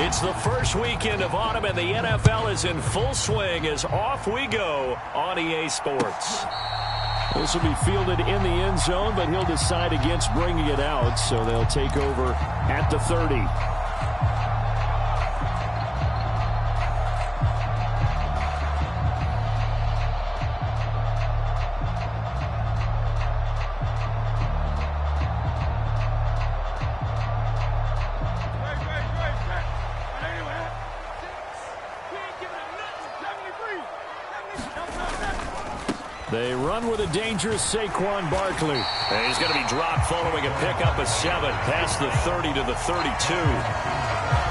It's the first weekend of autumn, and the NFL is in full swing as off we go on EA Sports. This will be fielded in the end zone, but he'll decide against bringing it out, so they'll take over at the 30. They run with a dangerous Saquon Barkley. And he's going to be dropped following a pickup of 7 past the 30 to the 32.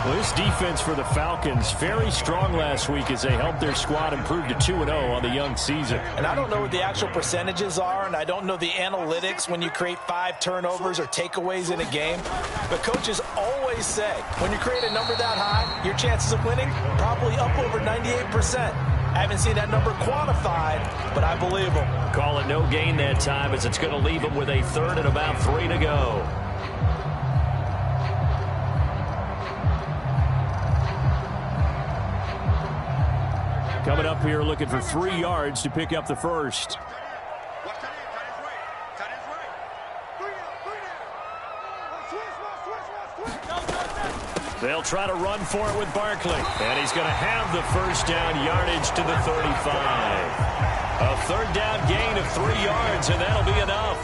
Well, this defense for the Falcons, very strong last week as they helped their squad improve to 2-0 on the young season. And I don't know what the actual percentages are, and I don't know the analytics when you create 5 turnovers or takeaways in a game. But coaches always say, when you create a number that high, your chances of winning probably up over 98%. I haven't seen that number quantified, but I believe them. Call it no gain that time as it's going to leave them with a 3rd and about 3 to go. Coming up here looking for 3 yards to pick up the first. They'll try to run for it with Barkley. And he's going to have the first down yardage to the 35. A 3rd down gain of 3 yards, and that'll be enough.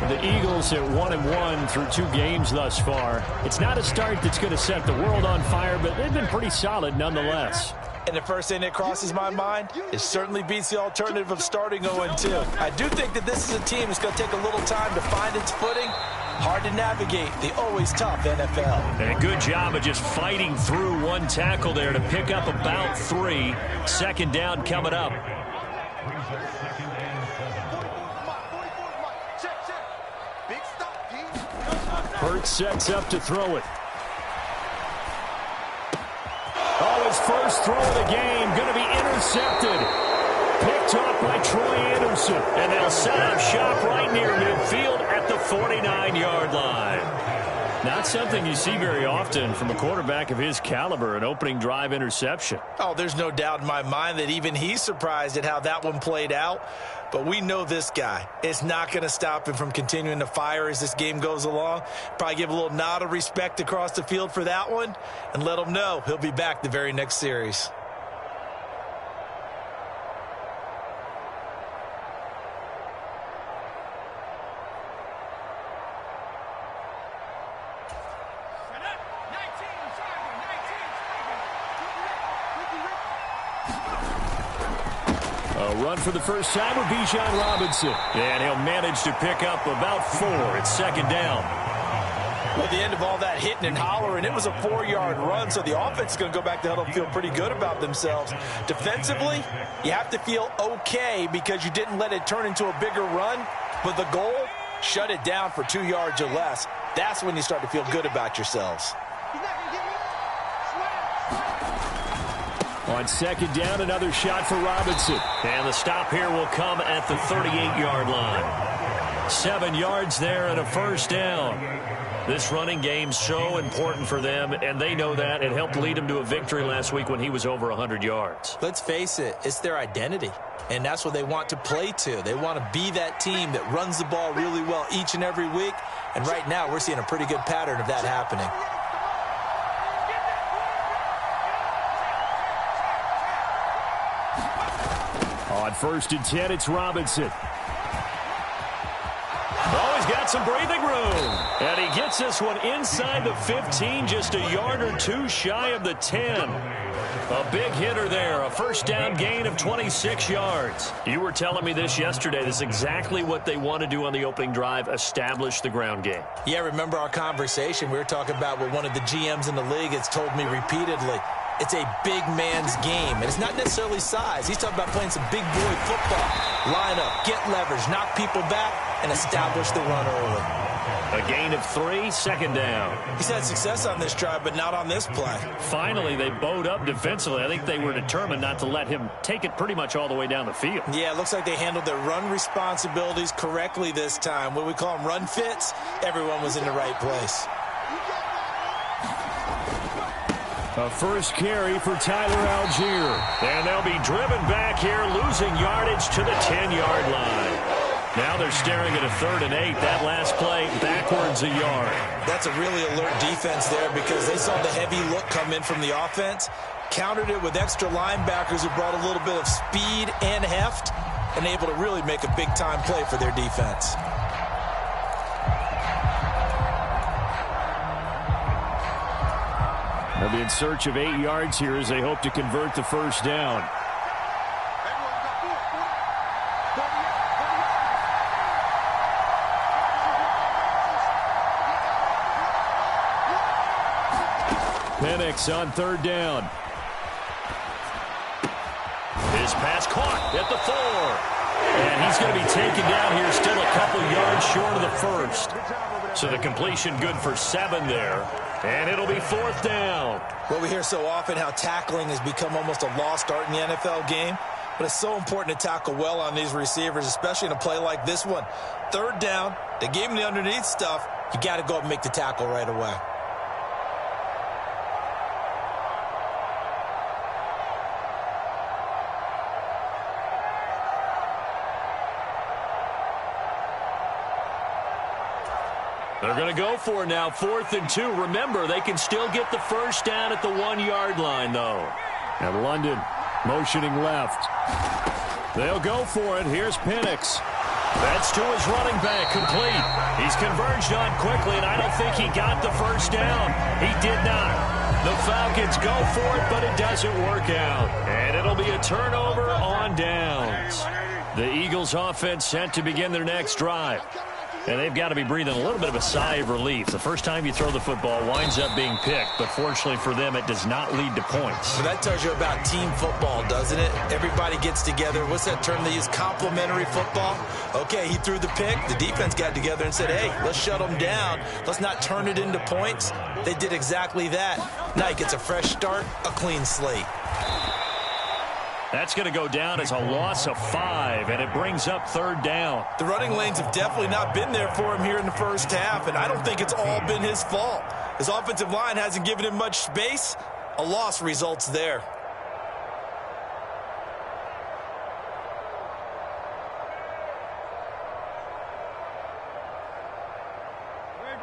The Eagles at 1-1 through 2 games thus far. It's not a start that's going to set the world on fire, but they've been pretty solid nonetheless. And the first thing that crosses my mind is certainly beats the alternative of starting 0-2. I do think that this is a team that's going to take a little time to find its footing. Hard to navigate the always tough NFL. And a good job of just fighting through one tackle there to pick up about 3. 2nd down coming up. Hurts sets up to throw it. Oh, his first throw of the game going to be intercepted. Picked off by Troy Anderson. And they'll set up shop right near midfield at the 49-yard line. Not something you see very often from a quarterback of his caliber, an opening drive interception. Oh, there's no doubt in my mind that even he's surprised at how that one played out. But we know this guy. It's not going to stop him from continuing to fire as this game goes along. Probably give a little nod of respect across the field for that one and let him know he'll be back the very next series. Run for the first time with Bijan Robinson. And he'll manage to pick up about 4. It's 2nd down. Well, at the end of all that hitting and hollering, it was a 4-yard run, so the offense is going to go back to huddle and feel pretty good about themselves. Defensively, you have to feel okay because you didn't let it turn into a bigger run, but the goal, shut it down for 2 yards or less. That's when you start to feel good about yourselves. On 2nd down, another shot for Robinson. And the stop here will come at the 38-yard line. 7 yards there and a 1st down. This running game's so important for them, and they know that. It helped lead them to a victory last week when he was over 100 yards. Let's face it, it's their identity, and that's what they want to play to. They want to be that team that runs the ball really well each and every week, and right now we're seeing a pretty good pattern of that happening. On 1st and 10, it's Robinson. Oh, he's got some breathing room. And he gets this one inside the 15, just a yard or 2 shy of the 10. A big hitter there, a 1st down gain of 26 yards. You were telling me this yesterday. This is exactly what they want to do on the opening drive, establish the ground game. Yeah, remember our conversation. We were talking about what one of the GMs in the league has told me repeatedly. It's a big man's game, and it's not necessarily size. He's talking about playing some big boy football. Line up, get leverage, knock people back, and establish the run early. A gain of 3, 2nd down. He's had success on this drive, but not on this play. Finally, they bowed up defensively. I think they were determined not to let him take it pretty much all the way down the field. Yeah, it looks like they handled their run responsibilities correctly this time. What we call them run fits, everyone was in the right place. A first carry for Tyler Algier. And they'll be driven back here, losing yardage to the 10-yard line. Now they're staring at a 3rd and 8. That last play backwards a yard. That's a really alert defense there because they saw the heavy look come in from the offense, countered it with extra linebackers who brought a little bit of speed and heft, and able to really make a big-time play for their defense. They'll be in search of 8 yards here as they hope to convert the first down. Penix on 3rd down. His pass caught at the 4. And he's going to be taken down here, still a couple yards short of the first. So the completion good for 7 there. And it'll be 4th down. Well, we hear so often how tackling has become almost a lost art in the NFL game. But it's so important to tackle well on these receivers, especially in a play like this one. 3rd down, they gave him the underneath stuff. You got to go up and make the tackle right away. They're going to go for it now, 4th and 2. Remember, they can still get the first down at the 1-yard line, though. And London motioning left. They'll go for it. Here's Penix. That's to his running back, complete. He's converged on quickly, and I don't think he got the first down. He did not. The Falcons go for it, but it doesn't work out. And it'll be a turnover on downs. The Eagles offense set to begin their next drive. And they've got to be breathing a little bit of a sigh of relief. The first time you throw the football winds up being picked, but fortunately for them, it does not lead to points. So that tells you about team football, doesn't it? Everybody gets together. What's that term they use? Complementary football? Okay, he threw the pick. The defense got together and said, hey, let's shut them down. Let's not turn it into points. They did exactly that. Now he gets a fresh start, a clean slate. That's going to go down as a loss of 5, and it brings up 3rd down. The running lanes have definitely not been there for him here in the first half, and I don't think it's all been his fault. His offensive line hasn't given him much space. A loss results there.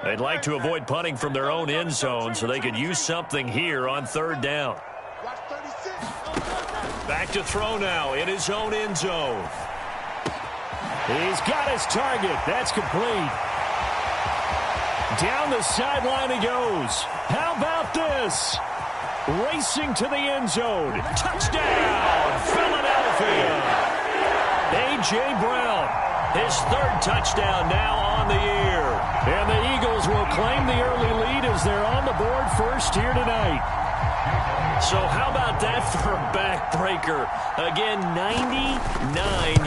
They'd like to avoid punting from their own end zone so they could use something here on 3rd down. Back to throw now in his own end zone. He's got his target. That's complete. Down the sideline he goes. How about this? Racing to the end zone. Touchdown, Philadelphia. A.J. Brown, his 3rd touchdown now on the year. And the Eagles will claim the early lead as they're on the board first here tonight. So how about that for a backbreaker? Again, 99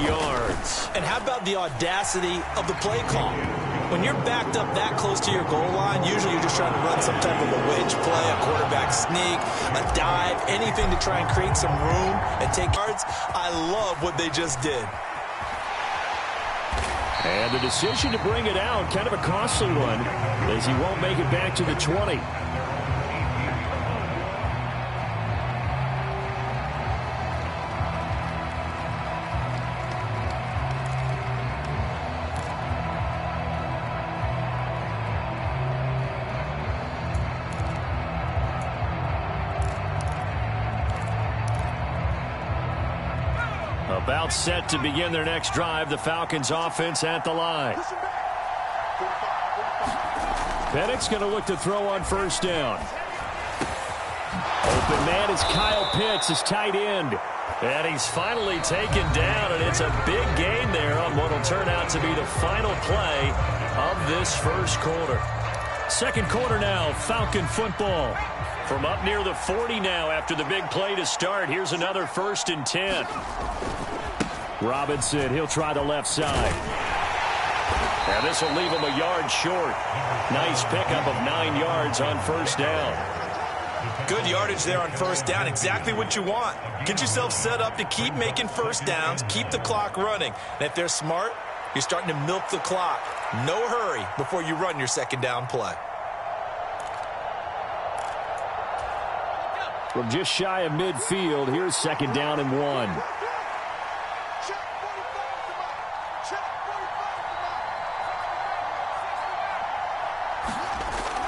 yards. And how about the audacity of the play call? When you're backed up that close to your goal line, usually you're just trying to run some type of a wedge play, a quarterback sneak, a dive, anything to try and create some room and take yards. I love what they just did. And the decision to bring it out, kind of a costly one, as he won't make it back to the 20. About set to begin their next drive. The Falcons offense at the line. Penix going to look to throw on 1st down. Open man is Kyle Pitts, his tight end. And he's finally taken down, and it's a big gain there on what will turn out to be the final play of this first quarter. 2nd quarter now, Falcon football. From up near the 40 now after the big play to start. Here's another 1st and 10. Robinson, he'll try the left side. And this will leave him a yard short. Nice pickup of 9 yards on 1st down. Good yardage there on 1st down. Exactly what you want. Get yourself set up to keep making 1st downs, keep the clock running. And if they're smart, you're starting to milk the clock. No hurry before you run your 2nd down play. From just shy of midfield, here's 2nd down and 1.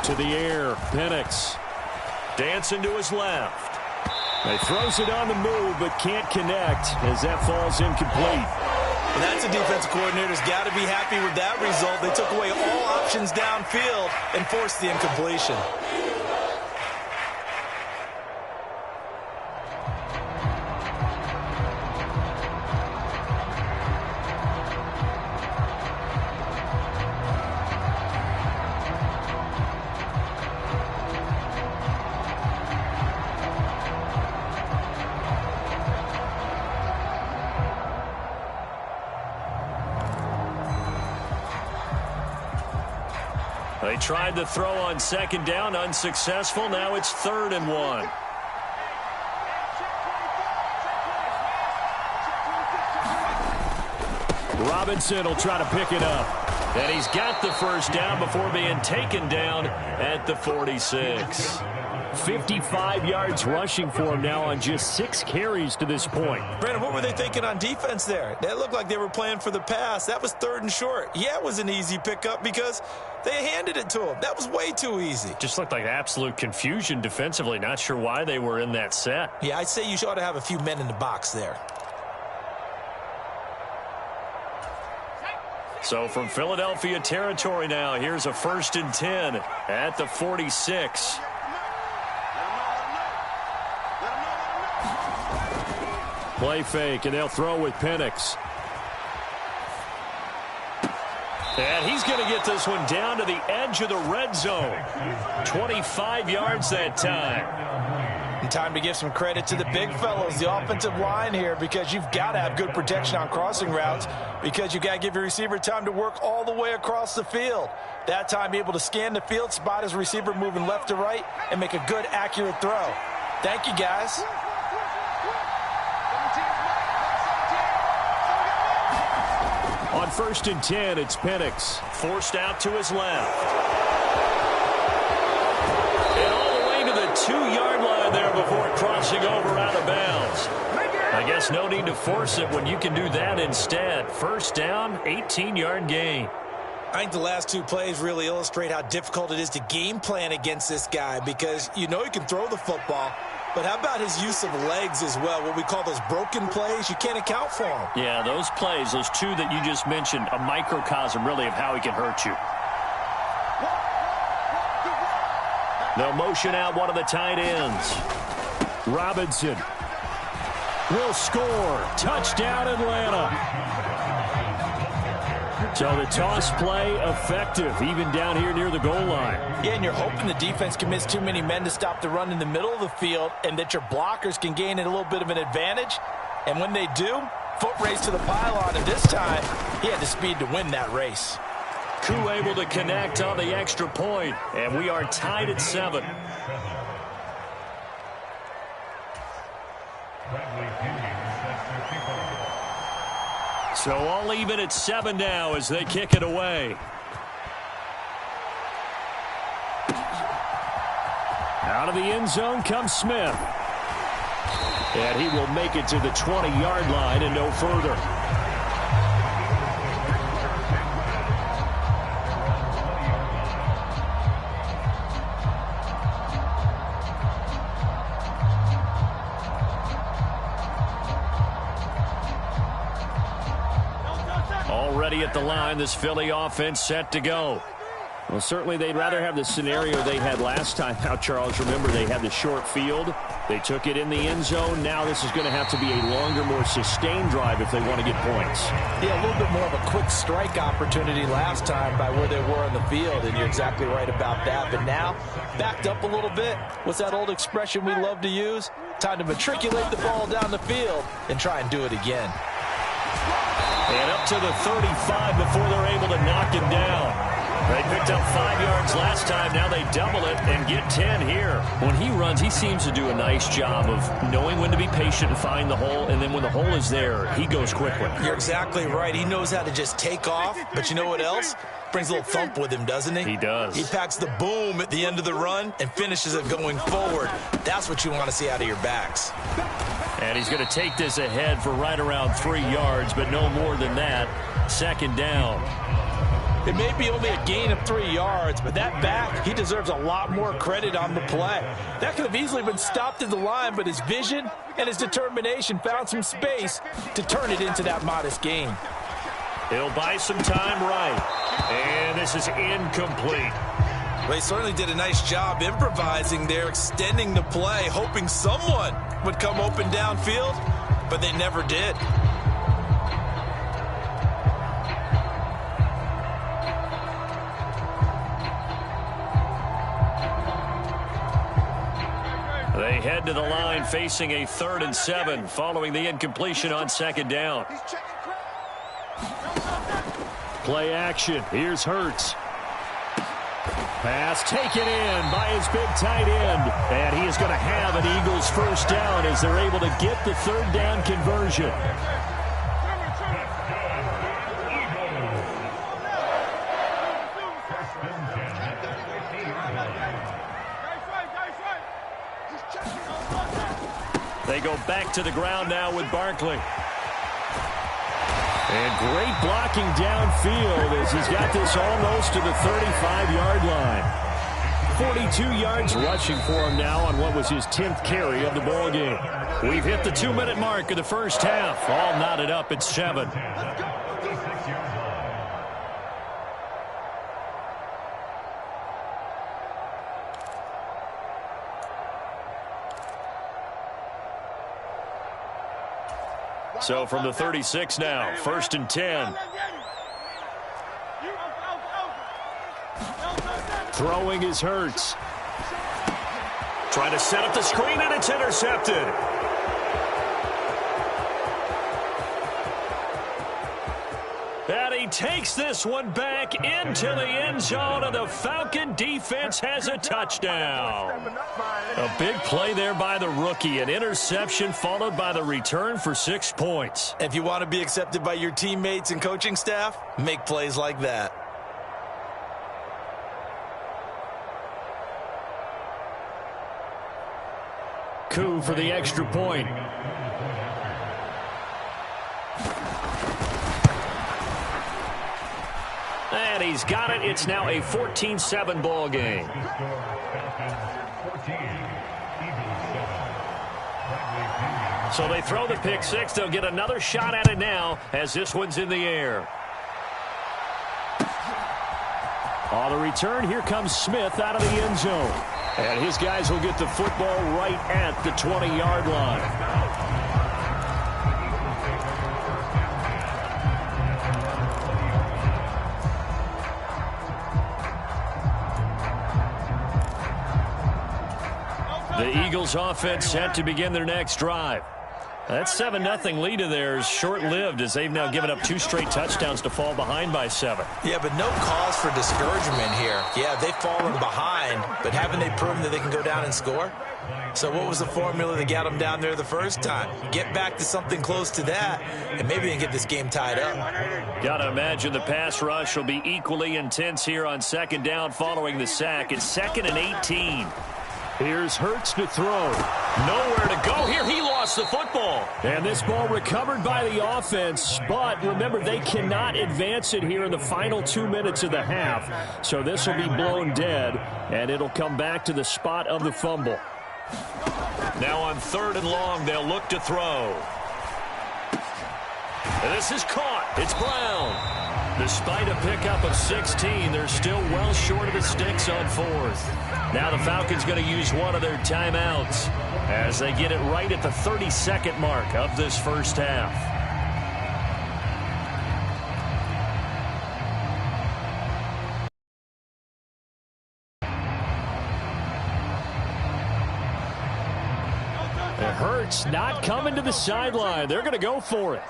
To the air, Penix. Dancing to his left. He throws it on the move, but can't connect as that falls incomplete. And that's a defensive coordinator's got to be happy with that result. They took away all options downfield and forced the incompletion. They tried to throw on 2nd down, unsuccessful. Now it's 3rd and 1. Robinson will try to pick it up. And he's got the 1st down before being taken down at the 46. 55 yards rushing for him now on just 6 carries to this point. Brandon, what were they thinking on defense there? That looked like they were playing for the pass. That was 3rd and short. Yeah, it was an easy pickup because they handed it to him. That was way too easy. Just looked like absolute confusion defensively. Not sure why they were in that set. Yeah, I'd say you ought to have a few men in the box there. So from Philadelphia territory now, here's a 1st and 10 at the 46. Play fake, and they'll throw with Penix. And he's going to get this one down to the edge of the red zone. 25 yards that time. And time to give some credit to the big fellows, the offensive line here, because you've got to have good protection on crossing routes because you've got to give your receiver time to work all the way across the field. That time, be able to scan the field, spot his receiver moving left to right, and make a good, accurate throw. Thank you, guys. On 1st and 10, it's Penix. Forced out to his left. And all the way to the 2-yard line there before crossing over out of bounds. I guess no need to force it when you can do that instead. 1st down, 18-yard gain. I think the last 2 plays really illustrate how difficult it is to game plan against this guy because you know he can throw the football, but how about his use of legs as well, what we call those broken plays? You can't account for them. Yeah, those plays, those 2 that you just mentioned, a microcosm really of how he can hurt you. They'll motion out one of the tight ends. Robinson will score. Touchdown, Atlanta. So the toss play effective, even down here near the goal line. Yeah, and you're hoping the defense commits too many men to stop the run in the middle of the field and that your blockers can gain a little bit of an advantage. And when they do, foot race to the pylon, and this time he had the speed to win that race. Koo able to connect on the extra point, and we are tied at 7. So all even at 7 now as they kick it away. Out of the end zone comes Smith. And he will make it to the 20-yard line and no further. Already at the line, this Philly offense set to go. Well, certainly they'd rather have the scenario they had last time out, Charles. Remember, they had the short field. They took it in the end zone. Now this is going to have to be a longer, more sustained drive if they want to get points. Yeah, a little bit more of a quick strike opportunity last time by where they were on the field, and you're exactly right about that. But now, backed up a little bit. What's that old expression we love to use? Time to matriculate the ball down the field and try and do it again. And up to the 35 before they're able to knock him down. They picked up 5 yards last time. Now they double it and get 10 here. When he runs, he seems to do a nice job of knowing when to be patient and find the hole, and then when the hole is there, he goes quickly. You're exactly right. He knows how to just take off, but you know what else? Brings a little thump with him, doesn't he? He does. He packs the boom at the end of the run and finishes it going forward. That's what you want to see out of your backs. And he's going to take this ahead for right around 3 yards, but no more than that. Second down. It may be only a gain of 3 yards, but that back, he deserves a lot more credit on the play. That could have easily been stopped at the line, but his vision and his determination found some space to turn it into that modest gain. He'll buy some time right. And this is incomplete. Well, he certainly did a nice job improvising there, extending the play, hoping someone would come open downfield, but they never did. They head to the line facing a 3rd and 7 following the incompletion on second down. Play action. Here's Hurts. Pass taken in by his big tight end. And he is going to have an Eagles first down as they're able to get the 3rd down conversion. They go back to the ground now with Barkley. And great blocking downfield as he's got this almost to the 35-yard line. 42 yards rushing for him now on what was his 10th carry of the ball game. We've hit the 2-minute mark of the first half. All knotted up at 7. So from the 36 now, 1st and 10. Throwing is Hurts. Trying to set up the screen, and it's intercepted. And he takes this one back into the end zone, and the Falcon defense has a touchdown. A big play there by the rookie. An interception followed by the return for 6 points. If you want to be accepted by your teammates and coaching staff, make plays like that. Coup for the extra point. And he's got it. It's now a 14-7 ball game. So they throw the pick six. They'll get another shot at it now as this one's in the air. On the return, here comes Smith out of the end zone. And his guys will get the football right at the 20-yard line. The Eagles offense set to begin their next drive. That 7-0 lead of theirs short-lived as they've now given up 2 straight touchdowns to fall behind by 7. Yeah, but no cause for discouragement here. Yeah, they've fallen behind, but haven't they proven that they can go down and score? So what was the formula that got them down there the first time? Get back to something close to that, and maybe they can get this game tied up. Got to imagine the pass rush will be equally intense here on second down following the sack. It's 2nd and 18. Here's Hurts to throw. Nowhere to go here. He lost the football. And this ball recovered by the offense. But remember, they cannot advance it here in the final 2 minutes of the half. So this will be blown dead, and it'll come back to the spot of the fumble. Now on 3rd and long, they'll look to throw. And this is caught. It's Brown. Despite a pickup of 16, they're still well short of the sticks on 4th. Now the Falcons going to use one of their timeouts as they get it right at the 32nd mark of this first half. It hurts not coming to the sideline. They're going to go for it.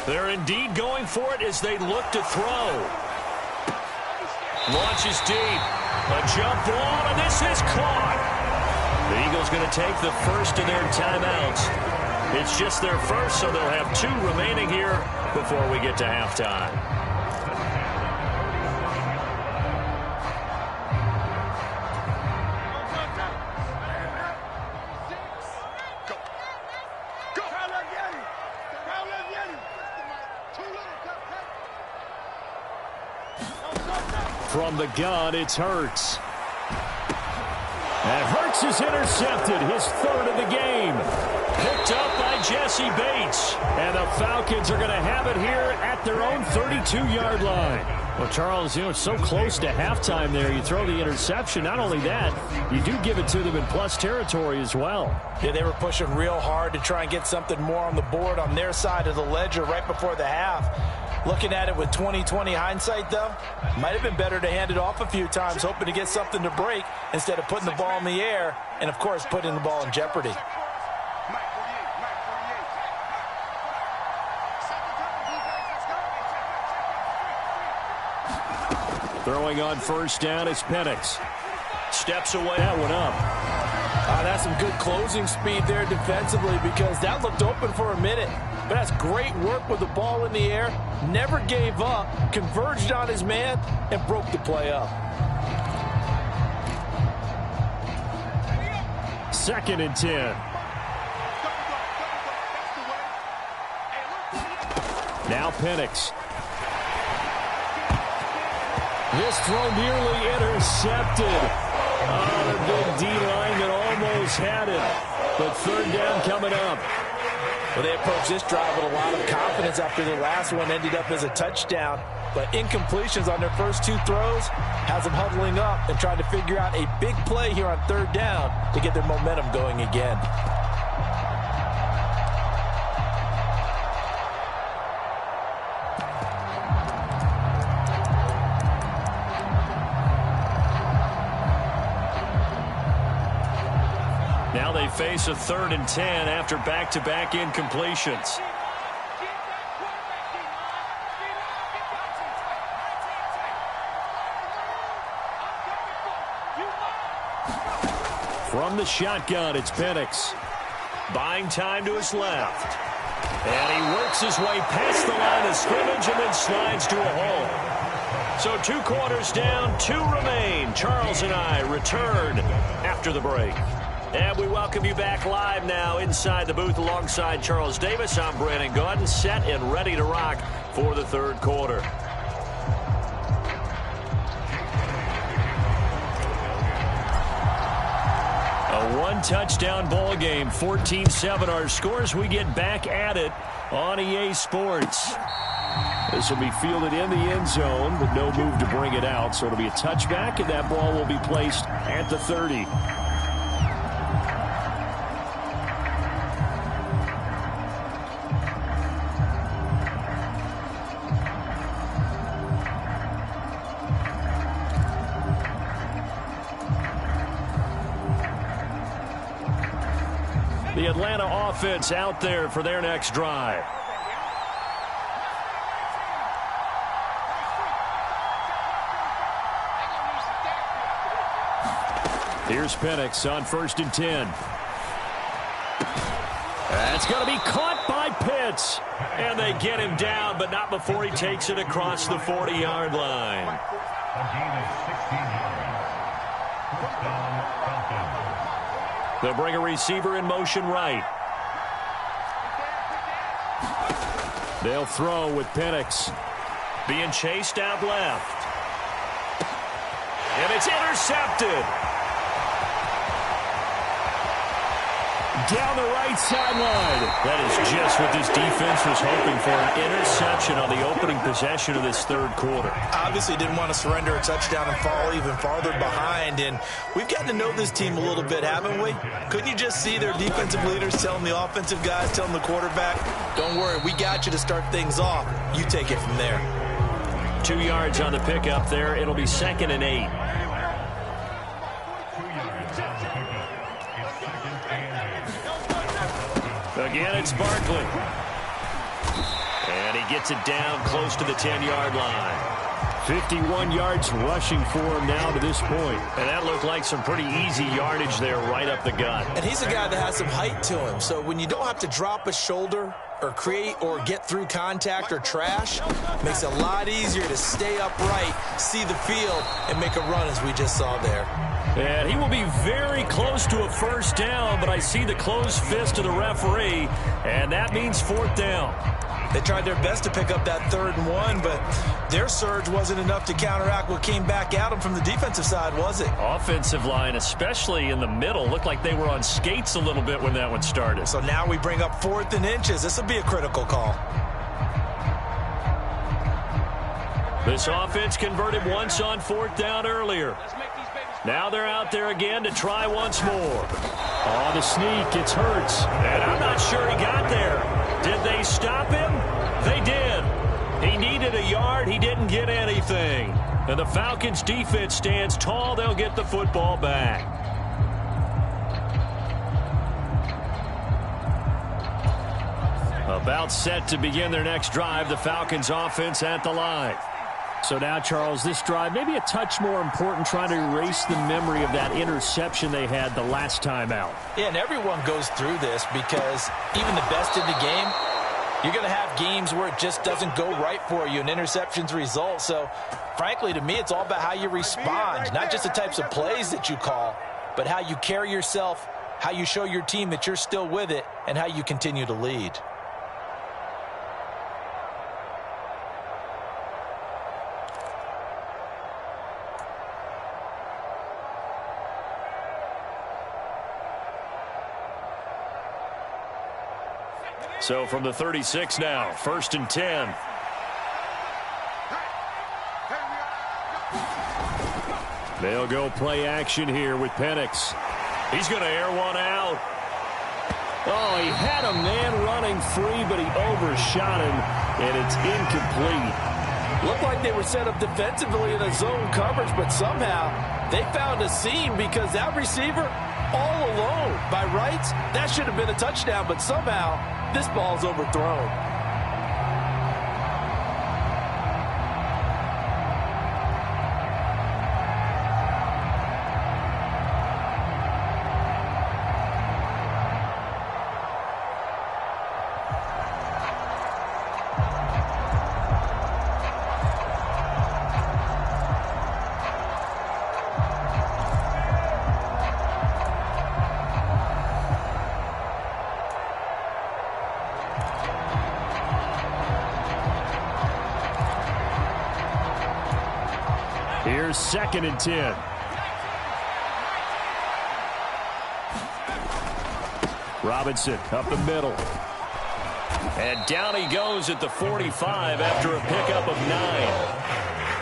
They're indeed going for it as they look to throw. Launches deep. A jump ball, and this is caught. The Eagles going to take the first of their timeouts. It's just their first, so they'll have 2 remaining here before we get to halftime. From the gun, it's Hurts. And Hurts is intercepted, his 3rd of the game. Picked up by Jesse Bates. And the Falcons are going to have it here at their own 32-yard line. Well, Charles, it's so close to halftime there. You throw the interception. Not only that, you do give it to them in plus territory as well. Yeah, they were pushing real hard to try and get something more on the board on their side of the ledger right before the half. Looking at it with 20/20 hindsight, though, might have been better to hand it off a few times, hoping to get something to break instead of putting the ball in the air and, of course, putting the ball in jeopardy. Throwing on first down is Penix. Steps away. That one up. That's some good closing speed there defensively because that looked open for a minute. But that's great work with the ball in the air. Never gave up, converged on his man, and broke the play up. 2nd and 10. Now Penix. This throw nearly intercepted. The big D-line that almost had it. But 3rd down coming up. Well, they approached this drive with a lot of confidence after the last one ended up as a touchdown. But incompletions on their first 2 throws has them huddling up and trying to figure out a big play here on 3rd down to get their momentum going again. Now they face a 3rd and 10 after back-to-back incompletions. From the shotgun, it's Penix. Buying time to his left. And he works his way past the line of scrimmage and then slides to a hole. So 2 quarters down, 2 remain. Charles and I return after the break. And we welcome you back live now inside the booth alongside Charles Davis. I'm Brandon Gaudin, set and ready to rock for the 3rd quarter. A 1-touchdown ball game, 14-7 our scores. We get back at it on EA Sports. This will be fielded in the end zone, but no move to bring it out. So it'll be a touchback, and that ball will be placed at the 30. The Atlanta offense out there for their next drive. Here's Penix on 1st and 10. That's going to be caught by Pitts. And they get him down, but not before he takes it across the 40-yard line. They'll bring a receiver in motion right. They'll throw with Penix. Being chased out left. And it's intercepted. Down the right sideline. That is just what this defense was hoping for, an interception on the opening possession of this 3rd quarter. Obviously didn't want to surrender a touchdown and fall even farther behind, and we've gotten to know this team a little bit, haven't we? Couldn't you just see their defensive leaders telling the offensive guys, telling the quarterback, don't worry, we got you to start things off. You take it from there. 2 yards on the pickup there. It'll be 2nd and 8. Again, it's Barkley. And And he gets it down close to the 10-yard line. 51 yards rushing for him now to this point. And that looked like some pretty easy yardage there right up the gut. And he's a guy that has some height to him. So when you don't have to drop a shoulder or create or get through contact or trash, makes it a lot easier to stay upright, see the field, and make a run as we just saw there. And he will be very close to a first down, but I see the closed fist of the referee, and that means fourth down. They tried their best to pick up that 3rd and 1, but their surge wasn't enough to counteract what came back at them from the defensive side, was it? Offensive line, especially in the middle, looked like they were on skates a little bit when that one started. So now we bring up 4th and inches. This will be a critical call. This offense converted once on 4th down earlier. Now they're out there again to try once more. Oh, the sneak, it's Hurts. And I'm not sure he got there. Did they stop him? They did. He needed a yard. He didn't get anything. And the Falcons' defense stands tall. They'll get the football back. About set to begin their next drive. The Falcons' offense at the line. So now, Charles, this drive maybe a touch more important, trying to erase the memory of that interception they had the last time out. Yeah, and everyone goes through this because even the best in the game, you're going to have games where it just doesn't go right for you, and interceptions result. So, frankly, to me, it's all about how you respond, not just the types of plays that you call, but how you carry yourself, how you show your team that you're still with it, and how you continue to lead. So from the 36 now, 1st and 10. They'll go play action here with Penix. He's going to air one out. Oh, he had a man running free, but he overshot him, and it's incomplete. Looked like they were set up defensively in a zone coverage, but somehow they found a seam because that receiver all alone. By rights, that should have been a touchdown, but somehow this ball's overthrown. Here's 2nd and 10. Robinson up the middle. And down he goes at the 45 after a pickup of 9.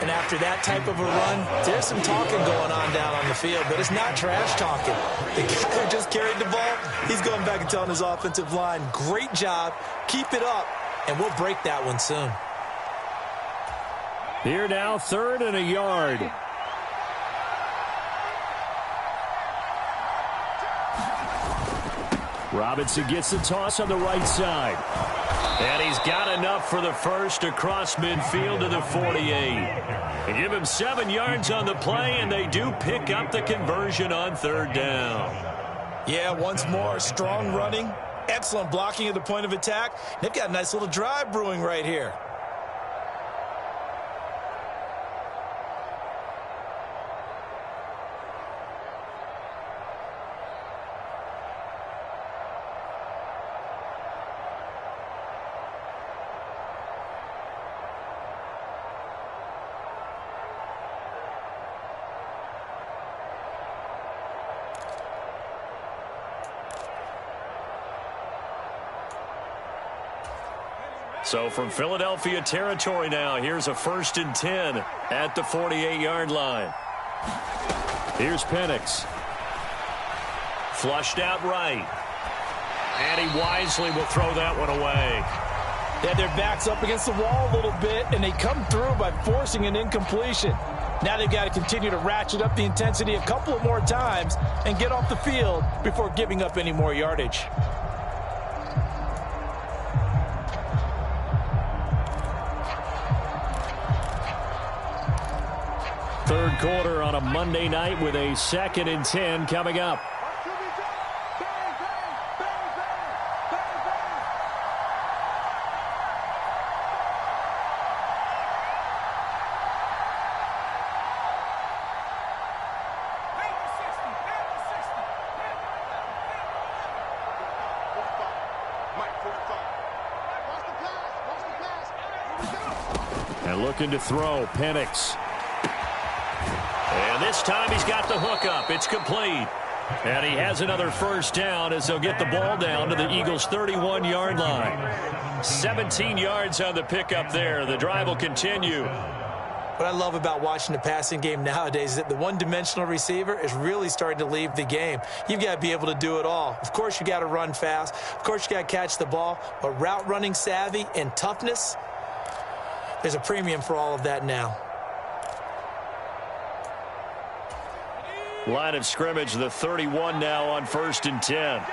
And after that type of a run, there's some talking going on down on the field, but it's not trash talking. The guy who just carried the ball, he's going back and telling his offensive line, great job, keep it up, and we'll break that one soon. Here now, 3rd and a yard. Robinson gets the toss on the right side. And he's got enough for the first across midfield to the 48. They give him 7 yards on the play, and they do pick up the conversion on 3rd down. Yeah, once more, strong running, excellent blocking at the point of attack. They've got a nice little drive brewing right here. So from Philadelphia territory now, here's a 1st and 10 at the 48-yard line. Here's Penix. Flushed out right. And he wisely will throw that one away. They had their backs up against the wall a little bit, and they come through by forcing an incompletion. Now they've got to continue to ratchet up the intensity a couple of more times and get off the field before giving up any more yardage. Third quarter on a Monday night with a 2nd and 10 coming up. And looking to throw, Penix. And this time he's got the hook up. It's complete. And he has another first down as they'll get the ball down to the Eagles' 31-yard line. 17 yards on the pickup there. The drive will continue. What I love about watching the passing game nowadays is that the one-dimensional receiver is really starting to leave the game. You've got to be able to do it all. Of course, you got to run fast. Of course, you got to catch the ball. But route running savvy and toughness, there's a premium for all of that now. Line of scrimmage, the 31 now on 1st and 10.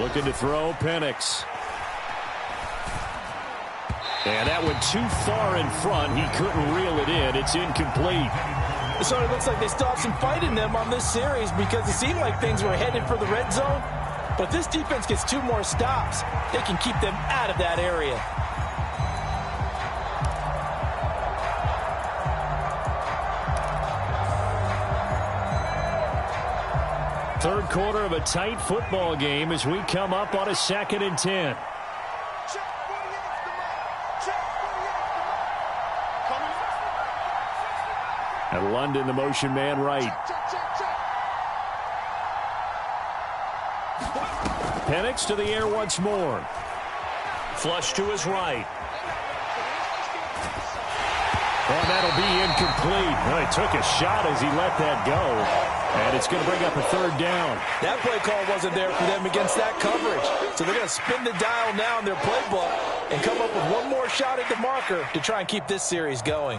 Looking to throw, Penix. And that went too far in front. He couldn't reel it in. It's incomplete. It sort of looks like they still have some fight in them on this series because it seemed like things were headed for the red zone. But if this defense gets 2 more stops, they can keep them out of that area. Third quarter of a tight football game as we come up on a 2nd and 10. And London, the motion man, right. Penix to the air once more. Flush to his right. And that'll be incomplete. Well, he took a shot as he let that go. And it's going to bring up a 3rd down. That play call wasn't there for them against that coverage. So they're going to spin the dial now in their playbook and come up with one more shot at the marker to try and keep this series going.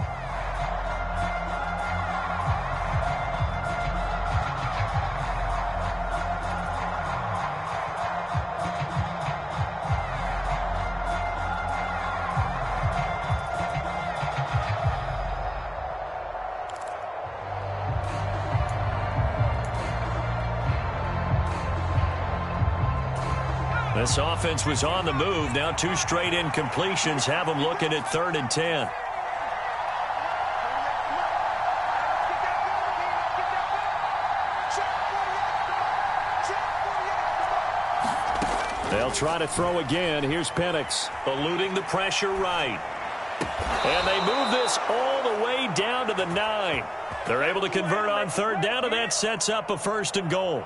This offense was on the move. Now 2 straight incompletions have them looking at 3rd and 10. They'll try to throw again. Here's Penix. Eluding the pressure right. And they move this all the way down to the 9. They're able to convert on 3rd down, and that sets up a 1st and goal.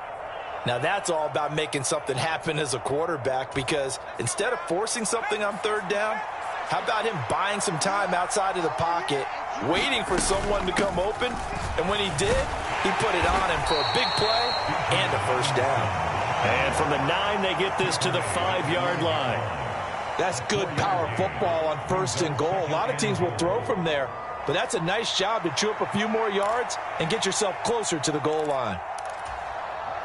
Now that's all about making something happen as a quarterback, because instead of forcing something on 3rd down, how about him buying some time outside of the pocket, waiting for someone to come open, and when he did, he put it on him for a big play and a 1st down. And from the 9, they get this to the 5-yard line. That's good power football on 1st and goal. A lot of teams will throw from there, but that's a nice job to chew up a few more yards and get yourself closer to the goal line.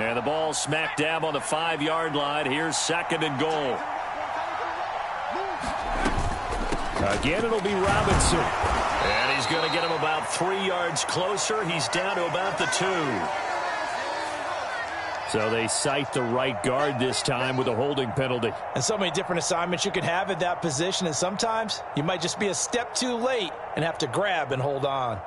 And the ball smack dab on the 5-yard line. Here's 2nd and goal. Again, it'll be Robinson. And he's going to get him about 3 yards closer. He's down to about the 2. So they cite the right guard this time with a holding penalty. And so many different assignments you can have at that position, and sometimes you might just be a step too late and have to grab and hold on.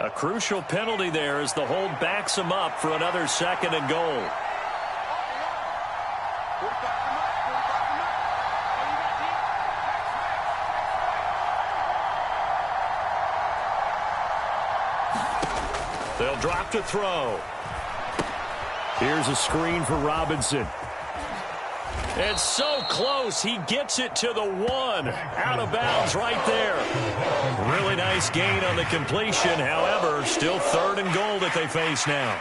A crucial penalty there as the hold backs him up for another 2nd and goal. They'll drop to throw. Here's a screen for Robinson. And so close, he gets it to the 1. Out of bounds right there. Really nice gain on the completion. However, still 3rd and goal that they face now.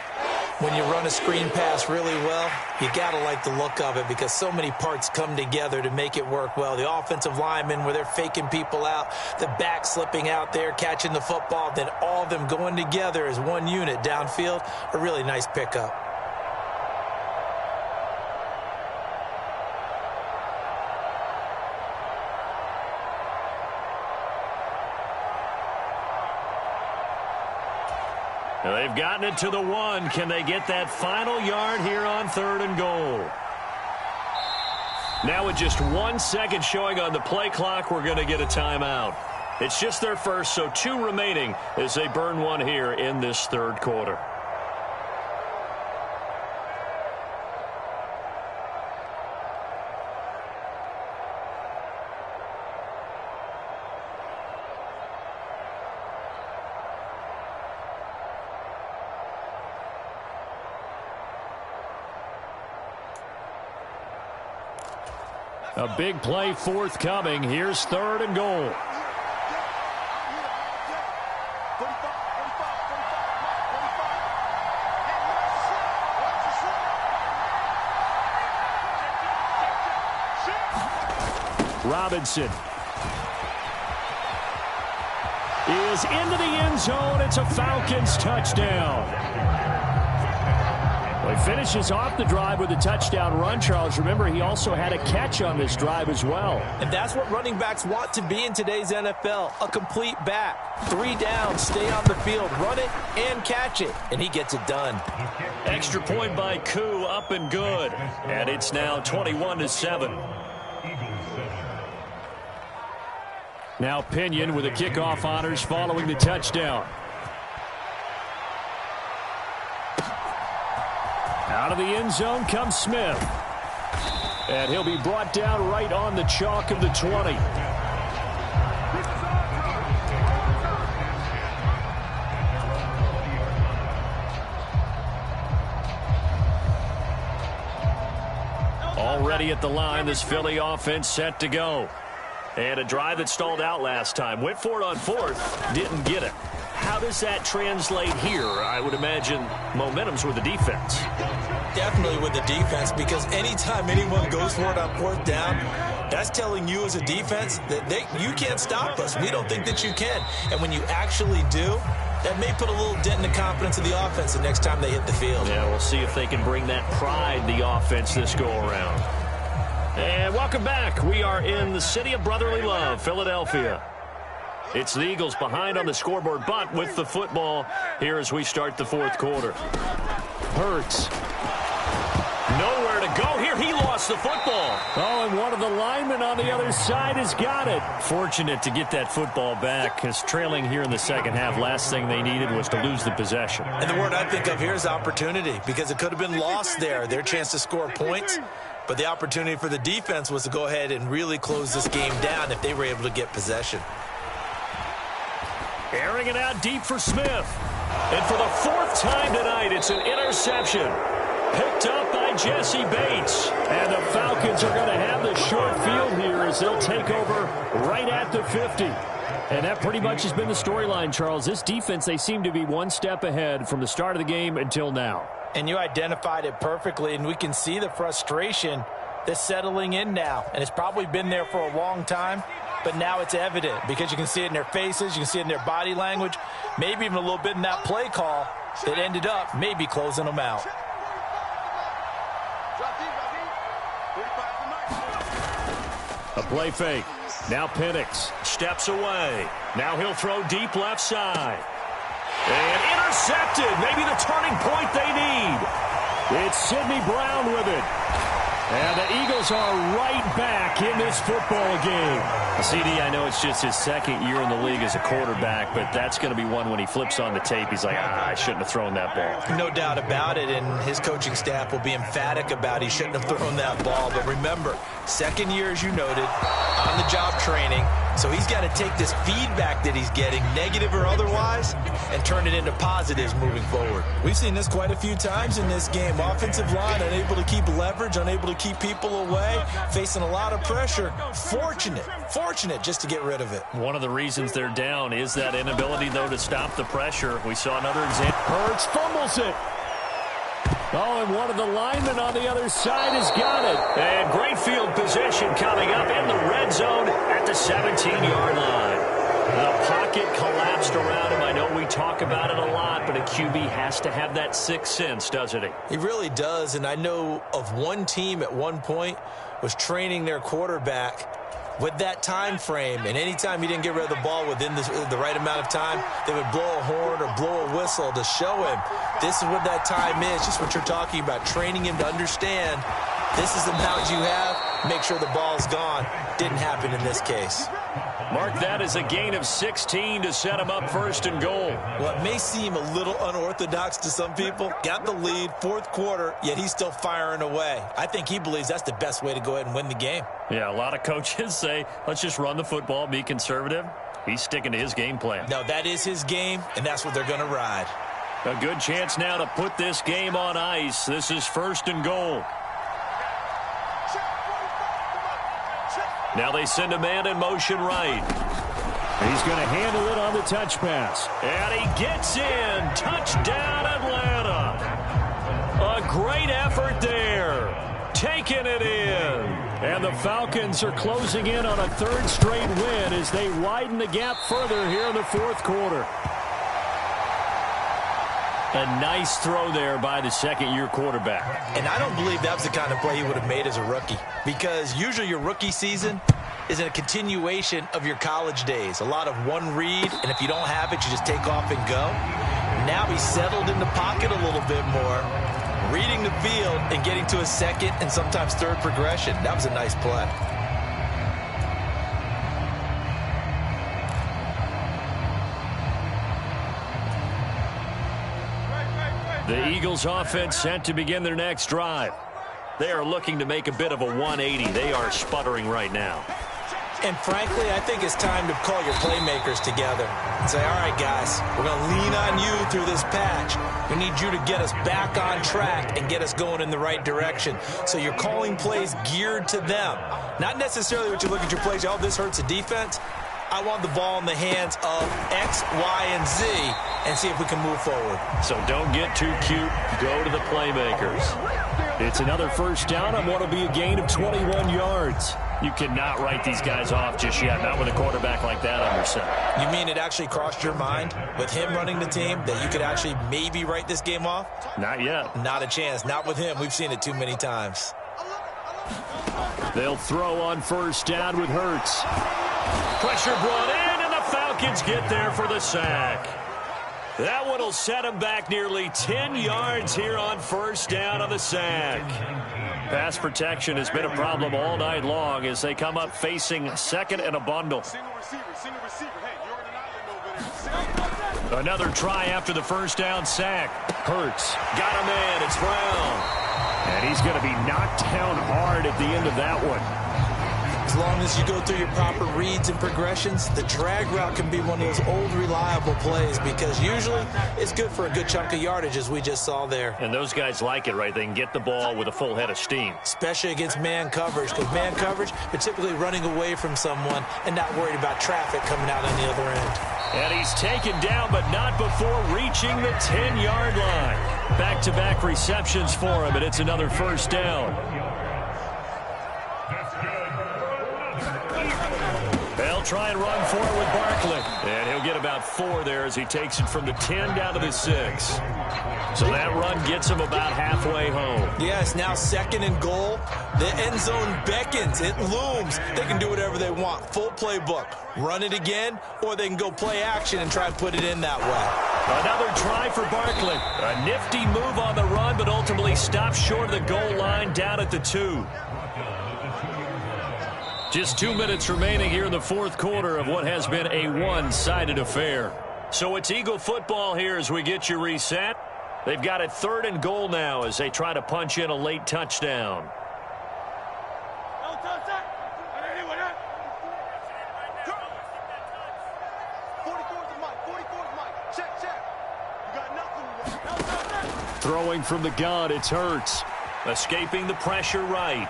When you run a screen pass really well, you got to like the look of it because so many parts come together to make it work well. The offensive linemen, where they're faking people out, the back slipping out there, catching the football, then all of them going together as one unit downfield, a really nice pickup. They've gotten it to the 1. Can they get that final yard here on 3rd and goal? Now with just 1 second showing on the play clock, we're going to get a timeout. It's just their first, so 2 remaining as they burn 1 here in this 3rd quarter. A big play forthcoming. Here's 3rd and goal. Robinson is into the end zone. It's a Falcons touchdown. Well, he finishes off the drive with a touchdown run, Charles. Remember, he also had a catch on this drive as well. And that's what running backs want to be in today's NFL, a complete back. 3 downs, stay on the field, run it, and catch it. And he gets it done. Extra point by Koo, up and good. And it's now 21-7. Now Pinion with the kickoff honors following the touchdown. Out of the end zone comes Smith. And he'll be brought down right on the chalk of the 20. Already at the line, this Philly offense set to go. And a drive that stalled out last time. Went for it on 4th, didn't get it. How does that translate here? I would imagine momentum's with the defense. Definitely with the defense, because anytime anyone goes for it on 4th down, that's telling you as a defense that you can't stop us. We don't think that you can. And when you actually do, that may put a little dent in the confidence of the offense the next time they hit the field. Yeah, we'll see if they can bring that pride, the offense, this go-around. And welcome back. We are in the city of brotherly love, Philadelphia. It's the Eagles behind on the scoreboard, but with the football here as we start the 4th quarter. Hurts. Nowhere to go here. He lost the football. Oh, and one of the linemen on the other side has got it. Fortunate to get that football back, because trailing here in the second half, last thing they needed was to lose the possession. And the word I think of here is opportunity, because it could have been lost there, their chance to score points. But the opportunity for the defense was to go ahead and really close this game down if they were able to get possession. Airing it out deep for Smith. And for the 4th time tonight, it's an interception. Picked up by Jesse Bates. And the Falcons are going to have the short field here as they'll take over right at the 50. And that pretty much has been the storyline, Charles. This defense, they seem to be one step ahead from the start of the game until now. And you identified it perfectly, and we can see the frustration that's settling in now. And it's probably been there for a long time, but now it's evident because you can see it in their faces, you can see it in their body language, maybe even a little bit in that play call that ended up maybe closing them out. A play fake. Now Penix steps away. Now he'll throw deep left side. And intercepted. Maybe the turning point they need. It's Sidney Brown with it. And the Eagles are right back in this football game. CD, I know it's just his 2nd year in the league as a quarterback, but that's going to be one when he flips on the tape. He's like, I shouldn't have thrown that ball. No doubt about it, and his coaching staff will be emphatic about he shouldn't have thrown that ball. But remember, 2nd year, as you noted, on-the-job training. So he's got to take this feedback that he's getting, negative or otherwise, and turn it into positives moving forward. We've seen this quite a few times in this game. Offensive line unable to keep leverage, unable to keep people away, facing a lot of pressure. Fortunate just to get rid of it. One of the reasons they're down is that inability, though, to stop the pressure. We saw another example. Hurts fumbles it. Oh, and one of the linemen on the other side has got it. And great field position coming up in the red zone at the 17-yard line. The pocket collapsed around him. I know we talk about it a lot, but a QB has to have that sixth sense, doesn't he? He really does, and I know of one team at one point was training their quarterback with that time frame, and anytime he didn't get rid of the ball within the right amount of time, they would blow a horn or blow a whistle to show him this is what that time is, just what you're talking about, training him to understand this is the amount you have, make sure the ball's gone. Didn't happen in this case. Mark that as a gain of 16 to set him up first and goal. Well, it may seem a little unorthodox to some people. Got the lead, fourth quarter, yet he's still firing away. I think he believes that's the best way to go ahead and win the game. Yeah, a lot of coaches say, let's just run the football, be conservative. He's sticking to his game plan. No, that is his game, and that's what they're going to ride. A good chance now to put this game on ice. This is first and goal. Now they send a man in motion right. He's going to handle it on the touch pass. And he gets in. Touchdown, Atlanta. A great effort there. Taking it in. And the Falcons are closing in on a third straight win as they widen the gap further here in the fourth quarter. A nice throw there by the second-year quarterback. And I don't believe that was the kind of play he would have made as a rookie, because usually your rookie season is a continuation of your college days. A lot of one read, and if you don't have it, you just take off and go. Now he's settled in the pocket a little bit more, reading the field and getting to a second and sometimes third progression. That was a nice play. The Eagles offense set to begin their next drive. They are looking to make a bit of a 180. They are sputtering right now. And frankly, I think it's time to call your playmakers together and say, all right, guys, we're going to lean on you through this patch. We need you to get us back on track and get us going in the right direction. So you're calling plays geared to them. Not necessarily what you look at your plays, oh, this hurts the defense. I want the ball in the hands of X, Y, and Z and see if we can move forward. So don't get too cute. Go to the playmakers. It's another first down on what will be a gain of 21 yards. You cannot write these guys off just yet, not with a quarterback like that under center. You mean it actually crossed your mind with him running the team that you could actually maybe write this game off? Not yet. Not a chance. Not with him. We've seen it too many times. They'll throw on first down with Hurts. Pressure brought in, and the Falcons get there for the sack. That one will set them back nearly 10 yards here on first down on the sack. Pass protection has been a problem all night long as they come up facing second and a bundle. Another try after the first down sack. Hurts. Got a man. It's Brown. And he's going to be knocked down hard at the end of that one. As long as you go through your proper reads and progressions, the drag route can be one of those old reliable plays because usually it's good for a good chunk of yardage as we just saw there. And those guys like it, right? They can get the ball with a full head of steam. Especially against man coverage, because man coverage, they're typically running away from someone and not worried about traffic coming out on the other end. And he's taken down, but not before reaching the 10-yard line. Back-to-back receptions for him, and it's another first down. They'll try and run for it with Barkley. And he'll get about 4 there as he takes it from the 10 down to the 6. So that run gets him about halfway home. Yeah, it's now second and goal. The end zone beckons. It looms. They can do whatever they want. Full playbook. Run it again, or they can go play action and try and put it in that way. Another try for Barkley. A nifty move on the run, but ultimately stopped short of the goal line down at the 2. Just 2 minutes remaining here in the fourth quarter of what has been a one-sided affair. So it's Eagle football here as we get you reset. They've got it 3rd and goal now as they try to punch in a late touchdown. Throwing from the gun, it's Hurts. Escaping the pressure right.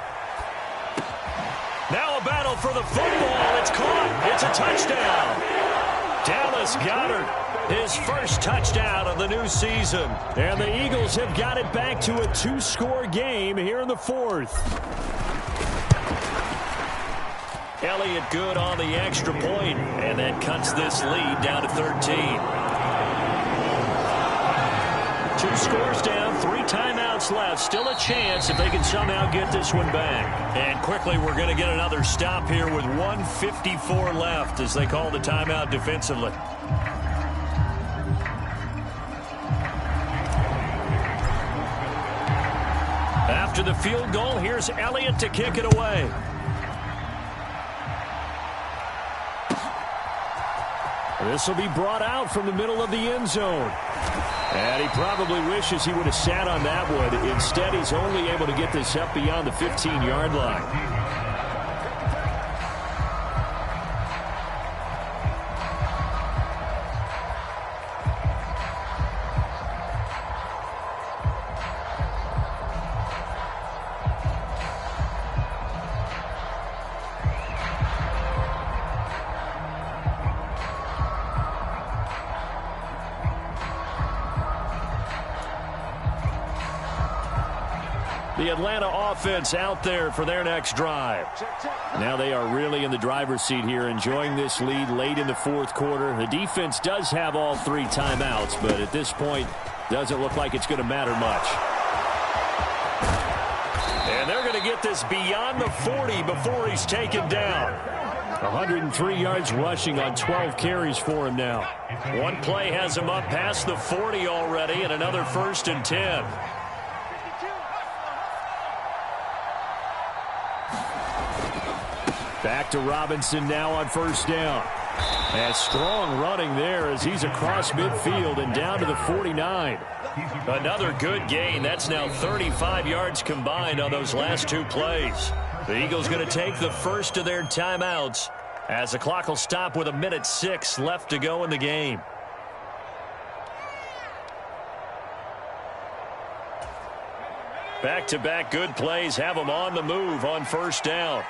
Now a battle for the football. It's caught. It's a touchdown. Dallas Goedert his first touchdown of the new season. And the Eagles have got it back to a 2-score game here in the fourth. Elliott good on the extra point, and that cuts this lead down to 13. 2 scores down, 3 timeouts left. Still a chance if they can somehow get this one back. And quickly we're going to get another stop here with 1:54 left as they call the timeout defensively. After the field goal, here's Elliott to kick it away. This will be brought out from the middle of the end zone. And he probably wishes he would have sat on that one. Instead, he's only able to get this up beyond the 15-yard line. The Atlanta offense out there for their next drive. Now they are really in the driver's seat here, enjoying this lead late in the fourth quarter. The defense does have all 3 timeouts, but at this point, doesn't look like it's going to matter much. And they're going to get this beyond the 40 before he's taken down. 103 yards rushing on 12 carries for him now. One play has him up past the 40 already, and another 1st and 10. Back to Robinson now on 1st down. And strong running there as he's across midfield and down to the 49. Another good gain. That's now 35 yards combined on those last 2 plays. The Eagles going to take the first of their timeouts as the clock will stop with 1:06 left to go in the game. Back-to-back good plays have them on the move on 1st down.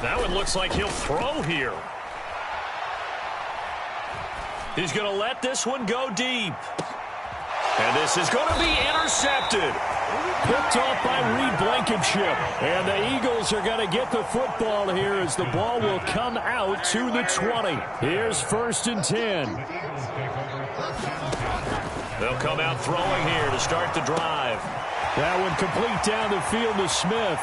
That one looks like he'll throw here. He's going to let this one go deep. And this is going to be intercepted. Picked off by Reed Blankenship. And the Eagles are going to get the football here as the ball will come out to the 20. Here's 1st and 10. They'll come out throwing here to start the drive. That one complete down the field to Smith.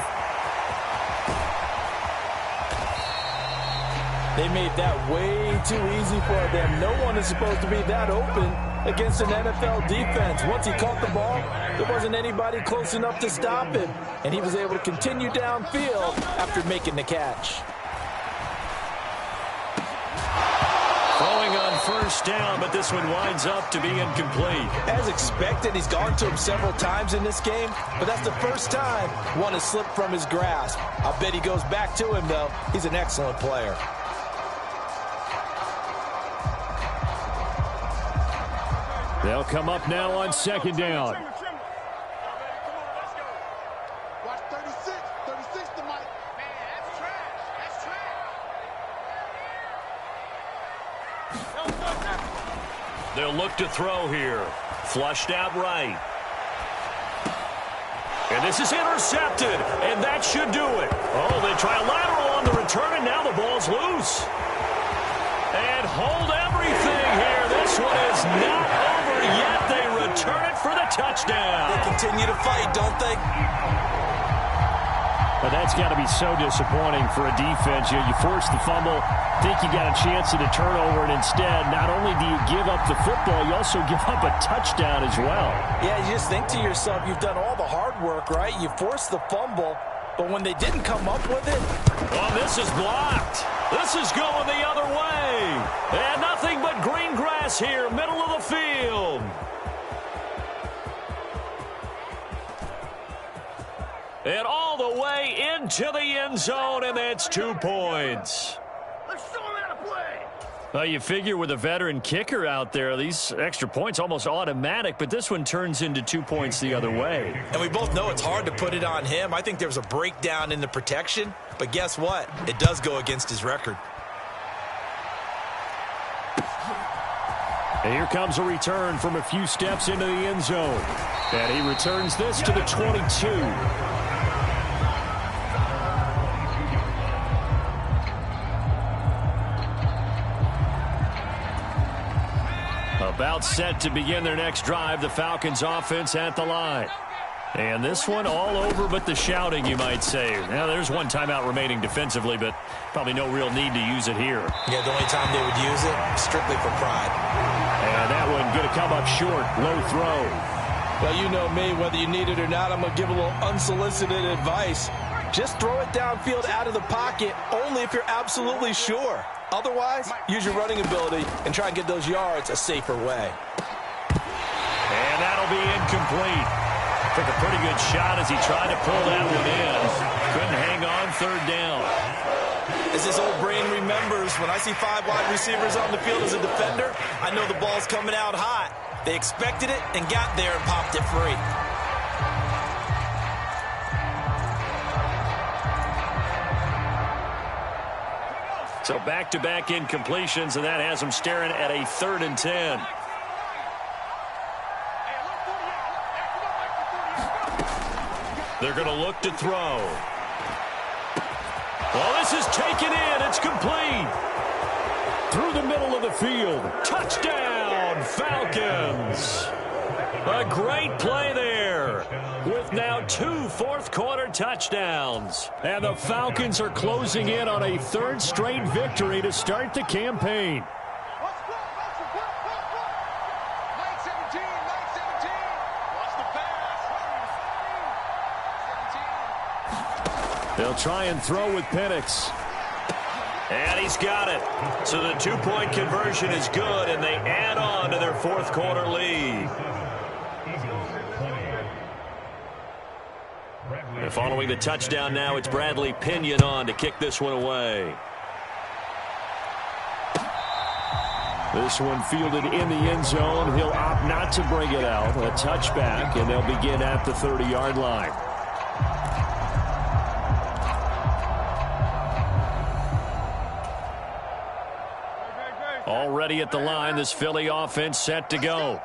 They made that way too easy for them. No one is supposed to be that open against an NFL defense. Once he caught the ball, there wasn't anybody close enough to stop him, and he was able to continue downfield after making the catch. Throwing on 1st down, but this one winds up to be incomplete. As expected, he's gone to him several times in this game, but that's the first time one has slipped from his grasp. I bet he goes back to him, though. He's an excellent player. They'll come up now on 2nd down. Watch 36. 36 to Mike. Man, that's trash. That's trash. They'll look to throw here. Flushed out right. And this is intercepted, and that should do it. Oh, they try a lateral on the return, and now the ball's loose. And hold everything here. This one is not over yet. They return it for the touchdown. They continue to fight, don't they? But that's got to be so disappointing for a defense. You force the fumble, think you got a chance at a turnover, and instead, not only do you give up the football, you also give up a touchdown as well. Yeah, you just think to yourself, you've done all the hard work, right? You forced the fumble, but when they didn't come up with it. Oh, this is blocked. This is going the other way. And nothing but green grass here, middle of the field. And all the way into the end zone, and that's 2 points. Let's show him how to play. Well, you figure with a veteran kicker out there, these extra points almost automatic, but this one turns into 2 points the other way. And we both know it's hard to put it on him. I think there was a breakdown in the protection, but guess what? It does go against his record. And here comes a return from a few steps into the end zone. And he returns this to the 22. About set to begin their next drive, the Falcons offense at the line. And this one all over but the shouting, you might say. Now, there's one timeout remaining defensively, but probably no real need to use it here. Yeah, the only time they would use it, strictly for pride. And that one going to come up short, low throw. Well, you know me, whether you need it or not, I'm going to give a little unsolicited advice. Just throw it downfield out of the pocket, only if you're absolutely sure. Otherwise, use your running ability and try and get those yards a safer way. And that'll be incomplete. Took a pretty good shot as he tried to pull that one in. Couldn't hang on third down. As this old brain remembers, when I see 5 wide receivers on the field as a defender, I know the ball's coming out hot. They expected it and got there and popped it free. So back-to-back incompletions, and that has them staring at a 3rd and 10. They're going to look to throw. Well, this is taken in. It's complete. Through the middle of the field. Touchdown, Falcons. A great play there with now 2 fourth-quarter touchdowns. And the Falcons are closing in on a 3rd straight victory to start the campaign. They'll try and throw with Penix. And he's got it. So the 2-point conversion is good, and they add on to their 4th-quarter lead. And following the touchdown now, it's Bradley Pinion on to kick this one away. This one fielded in the end zone. He'll opt not to bring it out. A touchback, and they'll begin at the 30-yard line. Already at the line, this Philly offense set to go.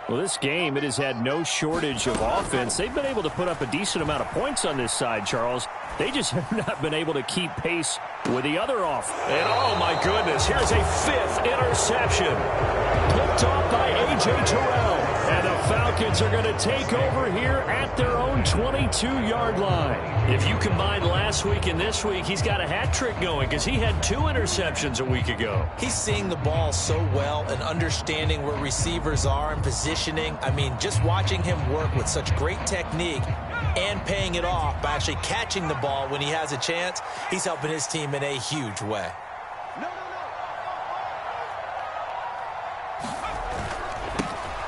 Well, this game, it has had no shortage of offense. They've been able to put up a decent amount of points on this side, Charles. They just have not been able to keep pace with the other offense. And, oh, my goodness, here's a 5th interception. Picked off by A.J. Terrell. And the Falcons are going to take over here at their own 22-yard line. If you combine last week and this week, he's got a hat trick going because he had 2 interceptions a week ago. He's seeing the ball so well and understanding where receivers are and positioning. I mean, just watching him work with such great technique and paying it off by actually catching the ball when he has a chance, he's helping his team in a huge way.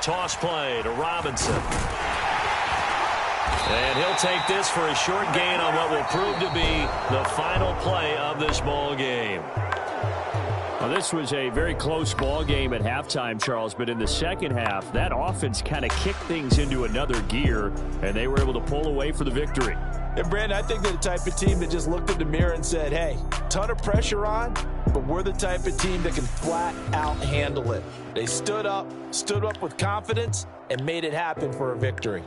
Toss play to Robinson. And he'll take this for a short gain on what will prove to be the final play of this ball game. Well, this was a very close ball game at halftime, Charles, but in the second half, that offense kind of kicked things into another gear, and they were able to pull away for the victory. And, Brandon, I think they're the type of team that just looked in the mirror and said, hey, ton of pressure on, but we're the type of team that can flat out handle it. They stood up with confidence, and made it happen for a victory.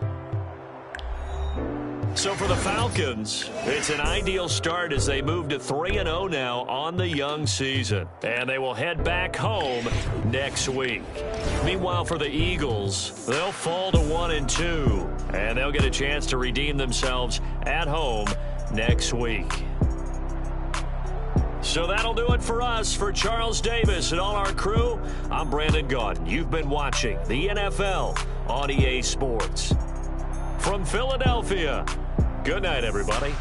So for the Falcons, it's an ideal start as they move to 3-0 now on the young season. And they will head back home next week. Meanwhile, for the Eagles, they'll fall to 1-2. And they'll get a chance to redeem themselves at home next week. So that'll do it for us. For Charles Davis and all our crew, I'm Brandon Gaudin. You've been watching the NFL on EA Sports. From Philadelphia, good night, everybody.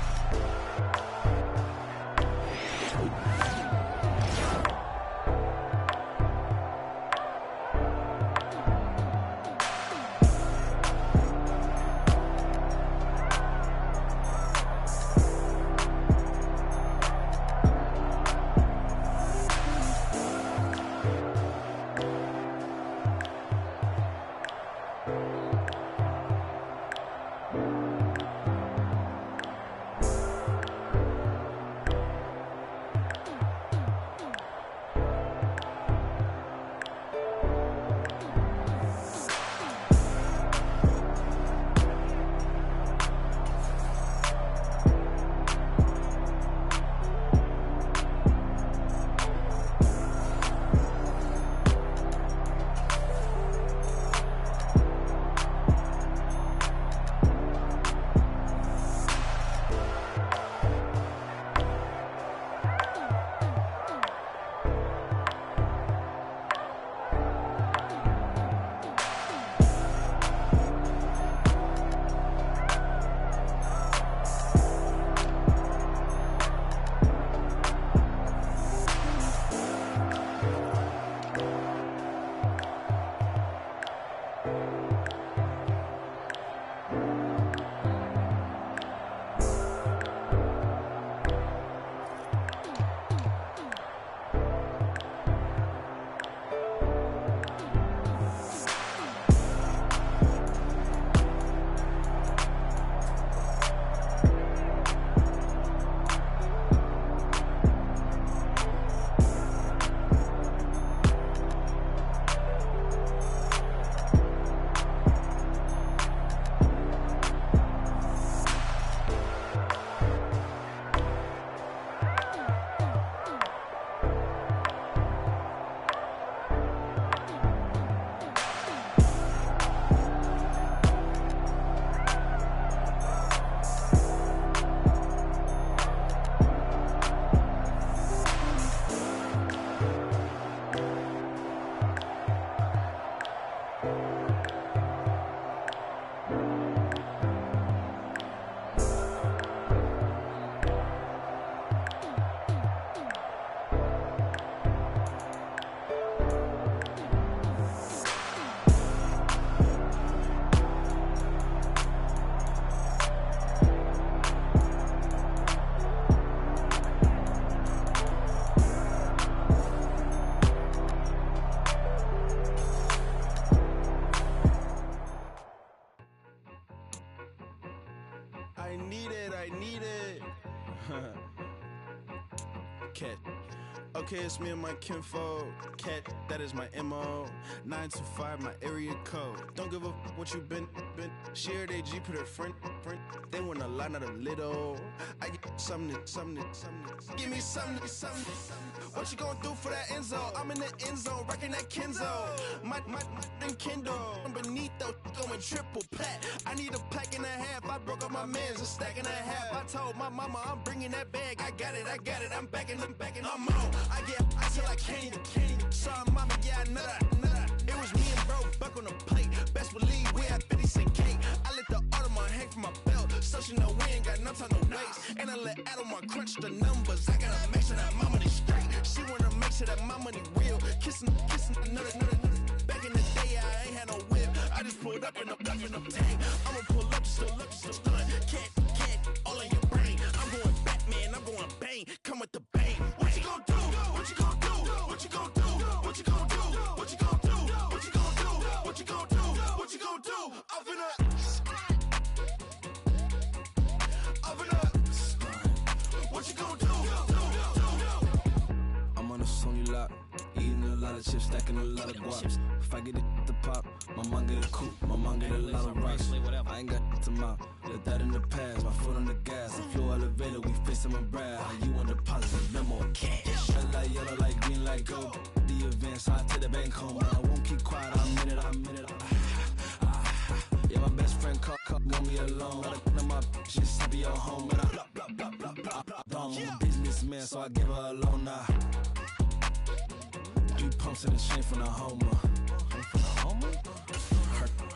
Okay, it's me and my kinfolk. Cat, that is my MO. 925, my area code. Don't give a what you been. Shared AG, put her friend. They want a lot, not a little. I get something. Give me something. What you gonna do for that end zone? I'm in the end zone, wrecking that Kenzo. My Kindle. Beneath though, going triple plat. I need a pack and a half. I broke up my mans, a stack and a half. I told my mama I'm bringing that bag. I got it. I'm backing, I'm on. I get till I can't. Sorry, mama, yeah, I know that. It was me and bro, buck on the plate. Best believe we had 50 cent cake. I let the Audemars hang from my belt, so she know we ain't got no time to waste. And I let Audemars crunch the numbers. I gotta make sure that my money straight. She wanna make sure that my money real. Kissing another. Back in the day, I ain't had no whip. I just pulled up in the tank. I'ma pull up just to stun. Can't, all in your brain. I'm going Batman, I'm going bang. Come with the bang. What you gonna do? What you gonna do? What you gonna do? What you gonna do? What you gonna do? What you gonna do? What you gonna do? What you gonna do? I'm finna. What you gonna do? I'm on a Sony lot, eating a lot of chips, stacking a lot of guaps. If I get it to pop, my mom get a coupe, my mom get a lot of rocks. I ain't got to mouth, let that in the past. My foot on the gas, I flow elevator, we face them and brad. How you want deposit, memo, cash. Red light, yellow light, green light, go. The events, I take the bank home, but I won't keep quiet. I'm in it. Yeah, my best friend call, want me alone. None of my bitches be at home, and I blah. I'm a businessman, so I give her a loan now. 3 pumps in the chain from the Homer.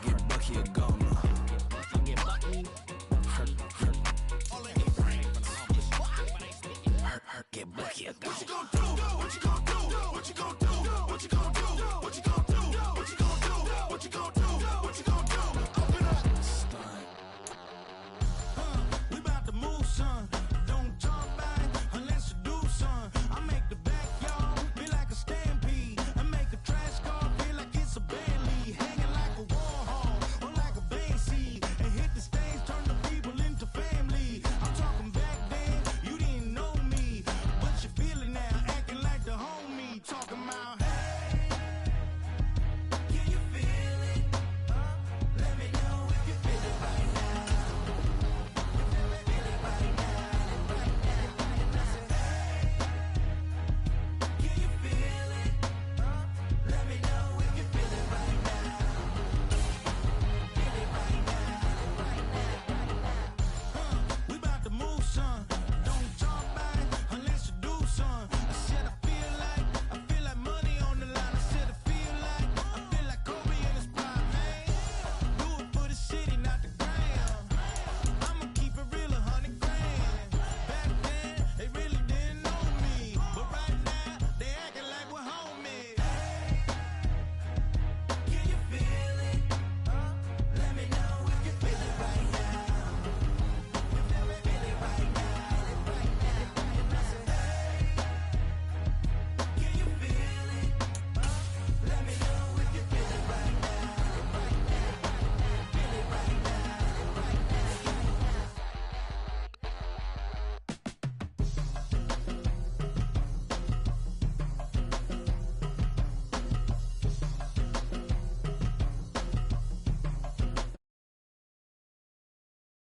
Get Bucky a goner. All in your brain. Get Bucky a goner. What you gonna do? What you gonna do? What you gonna do? What you gonna do?